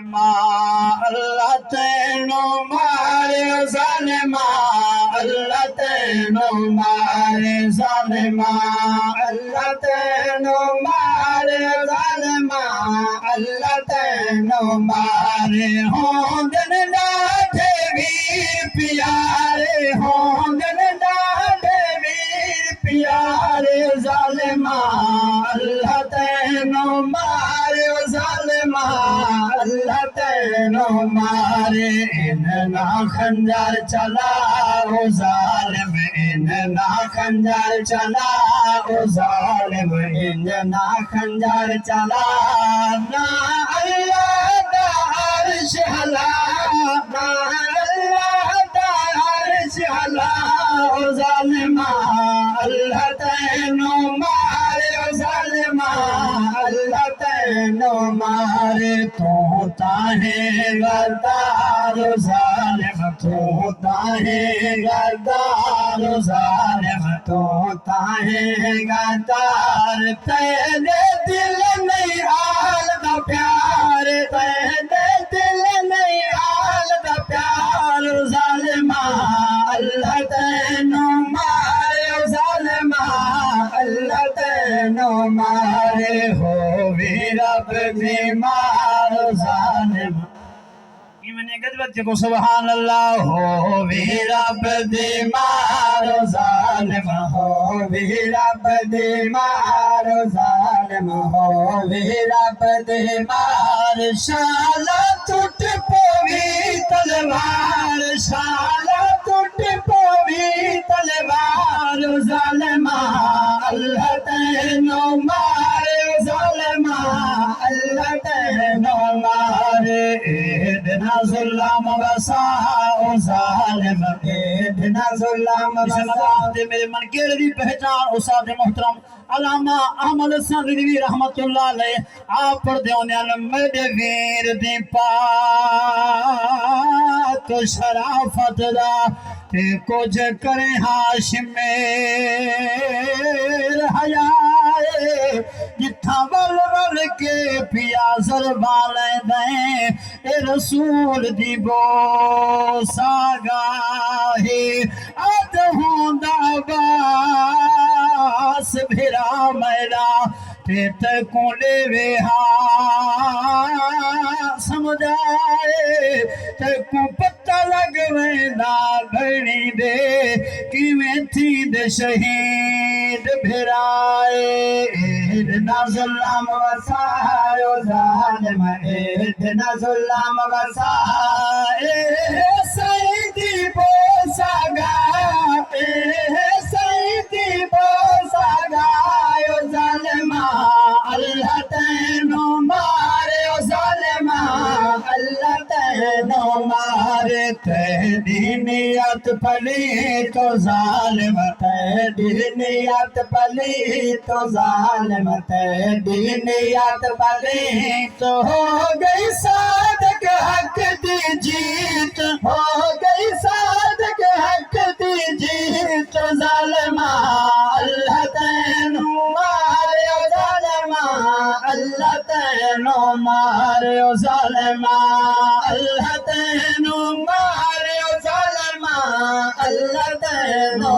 जालिमा अल्लाह तेनो मारे जालिमा अल्लाह तेनो मारे जालिमा अल्लाह तेनो मारे जालिमा अल्लाह तेनो मारे होंदन डाठे वीर प्यारे होंदन डाठे वीर प्यारे जालिमा अल्लाह तेनो मारे जालिमा अल्लाह तेनो मारे इन्ना खंजर चला ओ जालिम इन्ना खंजर चला ओ जालिम इन्ना खंजर चला ना अल्लाह दा अर्श हला ना अल्लाह दा अर्श हला ओ जालिमा अल्लाह तेनो मारे ओ जालिमा अल्लाह तेनो मारे तो ताहे गद्दार जालिम तो ताहे गद्दार जालिम तो ताहे गद्दार तेरे दिल नहीं आल दा प्यार तेरे दिल नहीं आल दा प्यार जालिमा अल्लाह तेनो मारे जालिमा अल्लाह तेनो मारे हो भी रब बीमार जालिमा इमने गजबत को सुभान अल्लाह हो भी रब बीमार जालिमा हो भी रब बीमार जालिमा हो भी रब बीमार शाला टूट पोवी तलवार शाला टूट पोवी तलवार जालिमा अल्लाह तेनो मारे जालिमा अल्लाह तेनो मारे इदना जुल्म वसा ओ जालिम इदना जुल्म वसा मेरे मन के दी पहचान उस्ताद मोहतरम अल्लामा अहमद हसन रिजवी रहमतुल्लाह अलैह आप पढ़दे होने मेरे वीर दी पाक शराफत दा ते कुछ करे हाशिमेर हयाए जिथा वल वल के पिया सरबाले दे ए रसूल दी बो सागाहे अद होंदा बास भिरा मैला ते को लेवे हा समझाए ते को पता लगवे ना घड़ी दे किवें थी दे शहीद भिराए इदना जुल्म वसायो जालिम इदना जुल्म वसाए सईदी बोसागा सईदी बोसागा यो जालिमा अल्लाह तेनो मारे ओ जालिमा अल्लाह तेनो मारे तेरी नियत पली तो जालिम तेरी नियत पली तो जालिम तेरी नियत पली तो हो गई सादक हक दी जीत हो गई सादक हक दी जीत जालिमा अल्लाह तेनो मारे ओ जालिमा अल्लाह तेनो मारे ओ जालिमा अल्लाह तेनो मारे ओ जालिमा अल्लाह तेनो